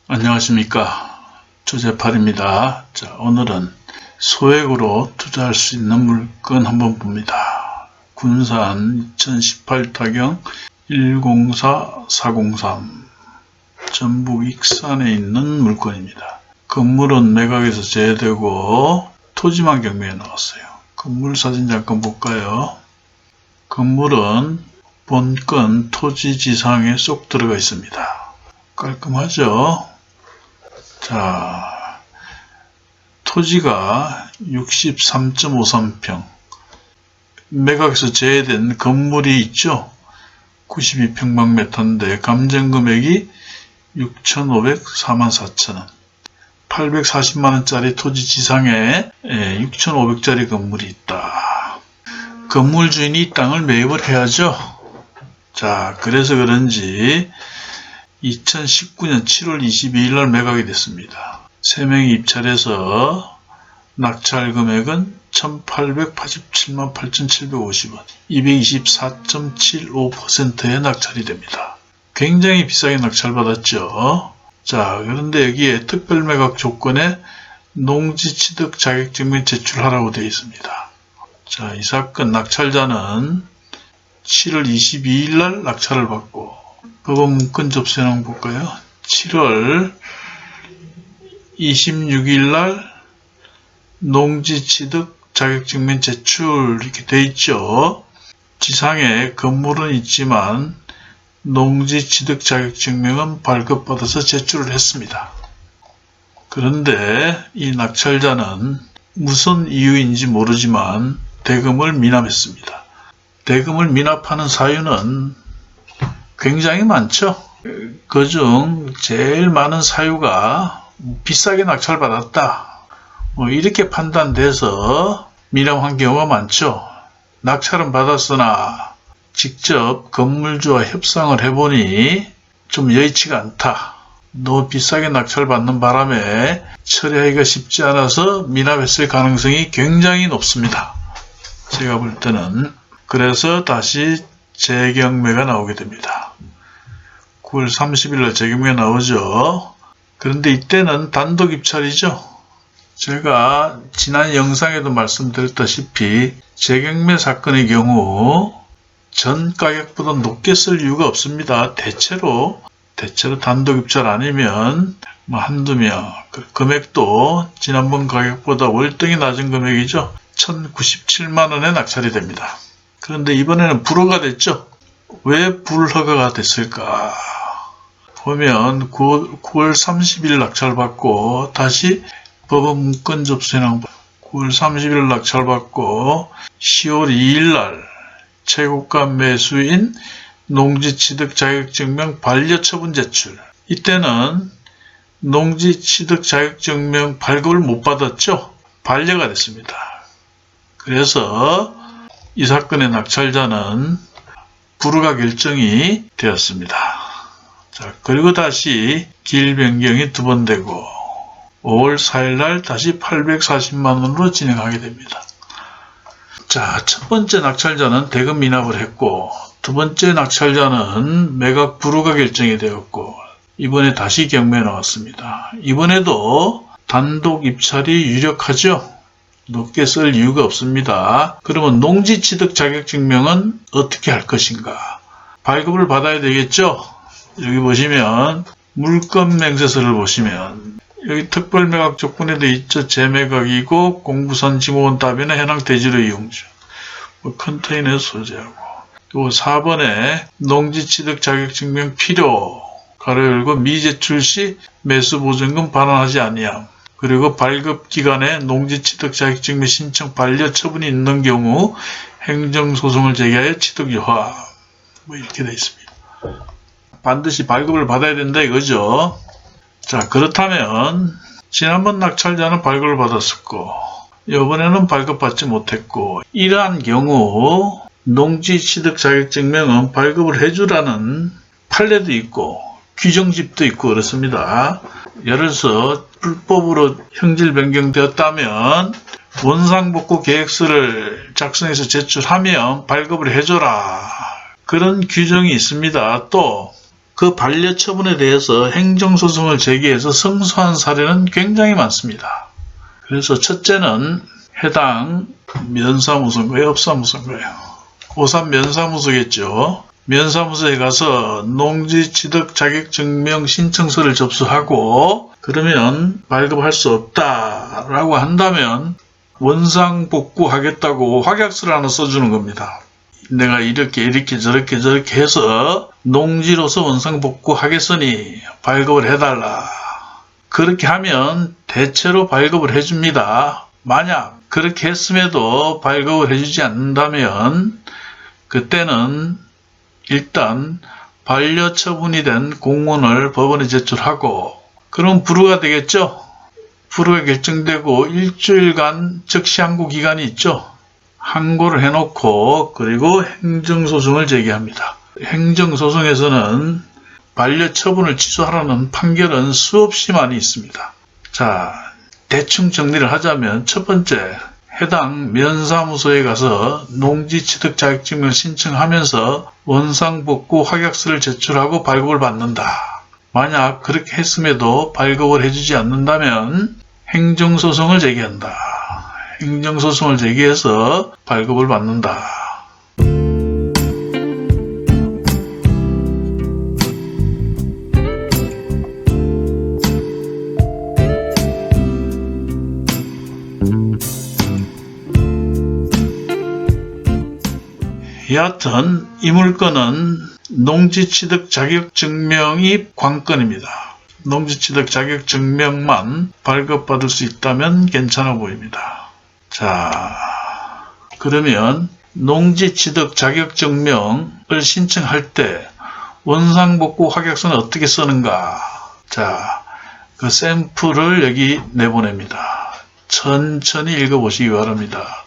안녕하십니까, 조재팔입니다. 자, 오늘은 소액으로 투자할 수 있는 물건 한번 봅니다. 군산 2018 타경 104403 전북 익산에 있는 물건입니다. 건물은 매각에서 제외되고 토지만 경매에 나왔어요. 건물 사진 잠깐 볼까요? 건물은 본건 토지 지상에 쏙 들어가 있습니다. 깔끔하죠? 자, 토지가 63.53평, 매각에서 제외된 건물이 있죠. 92평방미터인데 감정금액이 6,544,000원, 840만원짜리 토지 지상에 6,500짜리 건물이 있다. 건물 주인이 이 땅을 매입을 해야죠. 자, 그래서 그런지 2019년 7월 22일 날 매각이 됐습니다. 3명이 입찰해서 낙찰 금액은 1,887만 8,750원, 224.75%의 낙찰이 됩니다. 굉장히 비싸게 낙찰받았죠. 자, 그런데 여기에 특별 매각 조건에 농지 취득 자격증명 제출하라고 되어 있습니다. 자, 이 사건 낙찰자는 7월 22일 날 낙찰을 받고 법원 문건 접수해놓은 거 볼까요? 7월 26일 날 농지 취득 자격증명 제출 이렇게 돼 있죠. 지상에 건물은 있지만 농지 취득 자격증명은 발급받아서 제출을 했습니다. 그런데 이 낙찰자는 무슨 이유인지 모르지만 대금을 미납했습니다. 대금을 미납하는 사유는 굉장히 많죠. 그중 제일 많은 사유가 비싸게 낙찰받았다, 이렇게 판단돼서 미납한 경우가 많죠. 낙찰은 받았으나 직접 건물주와 협상을 해보니 좀 여의치가 않다, 너무 비싸게 낙찰받는 바람에 처리하기가 쉽지 않아서 미납했을 가능성이 굉장히 높습니다. 제가 볼 때는. 그래서 다시 재경매가 나오게 됩니다. 9월 30일 재경매 나오죠. 그런데 이때는 단독 입찰이죠. 제가 지난 영상에도 말씀드렸다시피 재경매 사건의 경우 전 가격보다 높게 쓸 이유가 없습니다. 대체로 단독 입찰 아니면 한두 명, 금액도 지난번 가격보다 월등히 낮은 금액이죠. 1,097만원에 낙찰이 됩니다. 그런데 이번에는 불허가 됐죠. 왜 불허가가 됐을까? 보면 9월 30일 낙찰받고 다시 법원 문건 접수해놓은 9월 30일 낙찰받고 10월 2일 날 최고가 매수인 농지취득 자격증명 반려처분 제출. 이때는 농지취득 자격증명 발급을 못 받았죠. 반려가 됐습니다. 그래서 이 사건의 낙찰자는 불허가 결정이 되었습니다. 자, 그리고 다시 길 변경이 2번 되고 5월 4일 날 다시 840만원으로 진행하게 됩니다. 자, 첫 번째 낙찰자는 대금 미납을 했고 두 번째 낙찰자는 매각 불허가 결정이 되었고 이번에 다시 경매에 나왔습니다. 이번에도 단독 입찰이 유력하죠. 높게 쓸 이유가 없습니다. 그러면 농지 취득 자격증명은 어떻게 할 것인가? 발급을 받아야 되겠죠? 여기 보시면 물건 맹세서를 보시면 여기 특별 매각 조건에도 있죠. 재매각이고 공부선 지목원 답변에 해당 대지로 이용주, 컨테이너 소재하고, 또 4번에 농지 취득 자격증명 필요 가로 열고 미제출 시 매수보증금 반환하지 아니함. 그리고 발급 기간에 농지 취득 자격증명 신청 반려 처분이 있는 경우 행정소송을 제기하여 취득 여하, 이렇게 되어 있습니다. 반드시 발급을 받아야 된다 이거죠. 자, 그렇다면 지난번 낙찰자는 발급을 받았었고 이번에는 발급받지 못했고, 이러한 경우 농지 취득 자격증명은 발급을 해주라는 판례도 있고 규정집도 있고 그렇습니다. 예를 들어서 불법으로 형질 변경되었다면 원상복구 계획서를 작성해서 제출하면 발급을 해줘라. 그런 규정이 있습니다. 또 그 반려처분에 대해서 행정소송을 제기해서 승소한 사례는 굉장히 많습니다. 그래서 첫째는 해당 면사무소인가요? 업사무소인가요? 고3 면사무소겠죠. 면사무소에 가서 농지취득 자격증명 신청서를 접수하고 그러면 발급할 수 없다라고 한다면 원상복구하겠다고 확약서를 하나 써주는 겁니다. 내가 이렇게 저렇게 해서 농지로서 원상복구하겠으니 발급을 해달라. 그렇게 하면 대체로 발급을 해줍니다. 만약 그렇게 했음에도 발급을 해주지 않는다면 그때는 일단 반려처분이 된 공문을 법원에 제출하고 그럼 불허가 되겠죠. 불허가 결정되고 일주일간 즉시 항고 기간이 있죠. 항고를 해놓고 그리고 행정소송을 제기합니다. 행정소송에서는 반려처분을 취소하라는 판결은 수없이 많이 있습니다. 자, 대충 정리를 하자면 첫 번째, 해당 면사무소에 가서 농지취득 자격증명을 신청하면서 원상복구 확약서를 제출하고 발급을 받는다. 만약 그렇게 했음에도 발급을 해주지 않는다면 행정소송을 제기한다. 행정소송을 제기해서 발급을 받는다. 여하튼 이 물건은 농지취득 자격증명이 관건입니다. 농지취득 자격증명만 발급받을 수 있다면 괜찮아 보입니다. 자, 그러면 농지취득 자격증명을 신청할 때 원상복구 확약서는 어떻게 쓰는가? 자, 그 샘플을 여기 내보냅니다. 천천히 읽어보시기 바랍니다.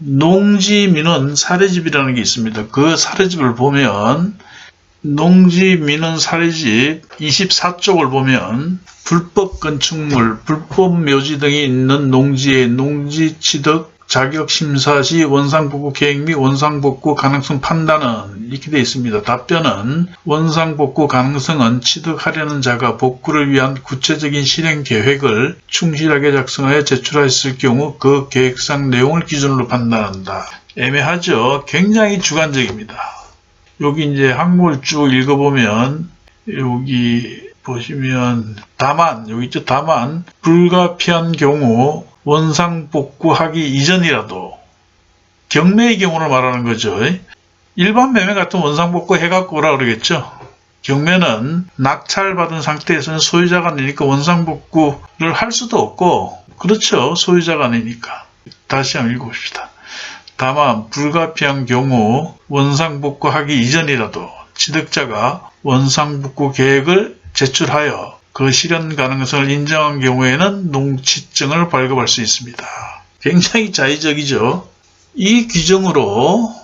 농지민원 사례집이라는 게 있습니다. 그 사례집을 보면 농지민원 사례집 24쪽을 보면 불법 건축물, 불법 묘지 등이 있는 농지의 농지취득 자격심사 시 원상복구 계획 및 원상복구 가능성 판단은 이렇게 되어 있습니다. 답변은 원상복구 가능성은 취득하려는 자가 복구를 위한 구체적인 실행 계획을 충실하게 작성하여 제출하였을 경우 그 계획상 내용을 기준으로 판단한다. 애매하죠? 굉장히 주관적입니다. 여기 이제 항목을 쭉 읽어보면 여기 보시면 다만 여기 있죠. 다만 불가피한 경우 원상복구하기 이전이라도 경매의 경우를 말하는 거죠. 일반 매매 같은 원상복구 해갖고 오라 그러겠죠. 경매는 낙찰받은 상태에서는 소유자가 아니니까 원상복구를 할 수도 없고 그렇죠. 소유자가 아니니까. 다시 한번 읽어봅시다. 다만 불가피한 경우 원상복구하기 이전이라도 취득자가 원상복구 계획을 제출하여 그 실현 가능성을 인정한 경우에는 농취증을 발급할 수 있습니다. 굉장히 자의적이죠. 이 규정으로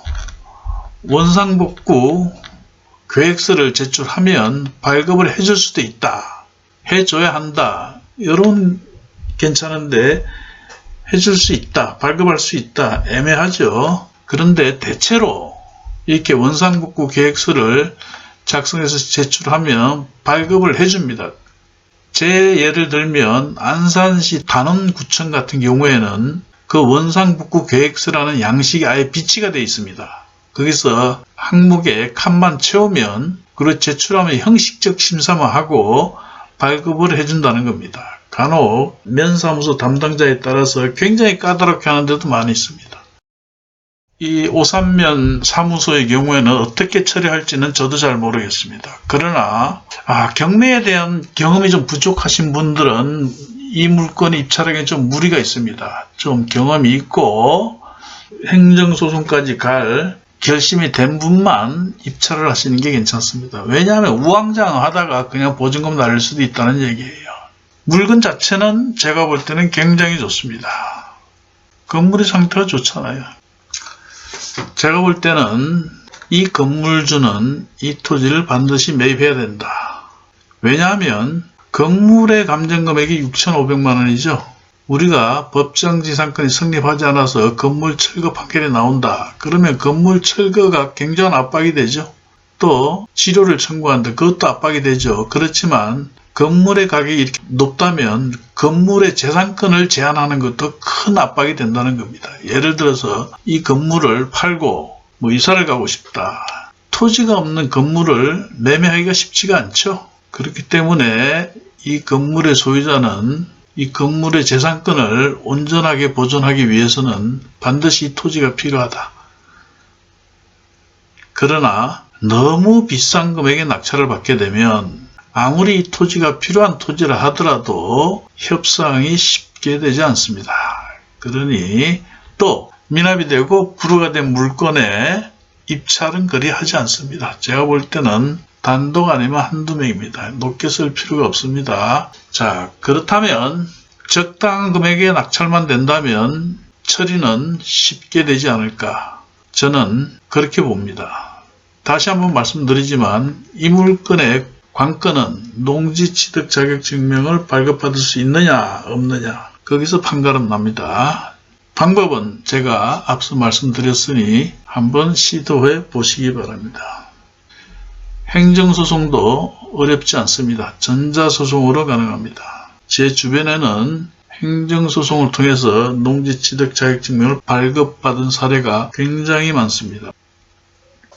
원상복구 계획서를 제출하면 발급을 해줄 수도 있다. 해줘야 한다. 이런 괜찮은데 해줄 수 있다. 발급할 수 있다. 애매하죠. 그런데 대체로 이렇게 원상복구 계획서를 작성해서 제출하면 발급을 해줍니다. 제 예를 들면 안산시 단원구청 같은 경우에는 그 원상복구 계획서라는 양식이 아예 비치가 되어 있습니다. 거기서 항목에 칸만 채우면 그걸 제출하면 형식적 심사만 하고 발급을 해준다는 겁니다. 간혹 면사무소 담당자에 따라서 굉장히 까다롭게 하는 데도 많이 있습니다. 이 오삼면 사무소의 경우에는 어떻게 처리할지는 저도 잘 모르겠습니다. 그러나 경매에 대한 경험이 좀 부족하신 분들은 이 물건이 입찰하기에 좀 무리가 있습니다. 좀 경험이 있고 행정소송까지 갈 결심이 된 분만 입찰을 하시는 게 괜찮습니다. 왜냐하면 우왕좌왕하다가 그냥 보증금 날릴 수도 있다는 얘기예요. 물건 자체는 제가 볼 때는 굉장히 좋습니다. 건물의 상태가 좋잖아요. 제가 볼 때는 이 건물주는 이 토지를 반드시 매입해야 된다. 왜냐하면 건물의 감정금액이 6,500만 원이죠. 우리가 법정지상권이 성립하지 않아서 건물 철거 판결이 나온다. 그러면 건물 철거가 굉장한 압박이 되죠. 또 치료를 청구한다. 그것도 압박이 되죠. 그렇지만 건물의 가격이 이렇게 높다면 건물의 재산권을 제한하는 것도 큰 압박이 된다는 겁니다. 예를 들어서 이 건물을 팔고 이사를 가고 싶다. 토지가 없는 건물을 매매하기가 쉽지가 않죠. 그렇기 때문에 이 건물의 소유자는 이 건물의 재산권을 온전하게 보존하기 위해서는 반드시 이 토지가 필요하다. 그러나 너무 비싼 금액의 낙찰을 받게 되면 아무리 이 토지가 필요한 토지라 하더라도 협상이 쉽게 되지 않습니다. 그러니 또 미납이 되고 불허가 된 물건에 입찰은 그리 하지 않습니다. 제가 볼 때는 단독 아니면 한두 명입니다. 높게 쓸 필요가 없습니다. 자, 그렇다면 적당한 금액의 낙찰만 된다면 처리는 쉽게 되지 않을까? 저는 그렇게 봅니다. 다시 한번 말씀드리지만 이 물건의 관건은 농지취득 자격증명을 발급받을 수 있느냐 없느냐 거기서 판가름 납니다. 방법은 제가 앞서 말씀드렸으니 한번 시도해 보시기 바랍니다. 행정소송도 어렵지 않습니다. 전자소송으로 가능합니다. 제 주변에는 행정소송을 통해서 농지취득 자격증명을 발급받은 사례가 굉장히 많습니다.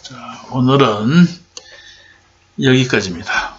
자, 오늘은 여기까지입니다.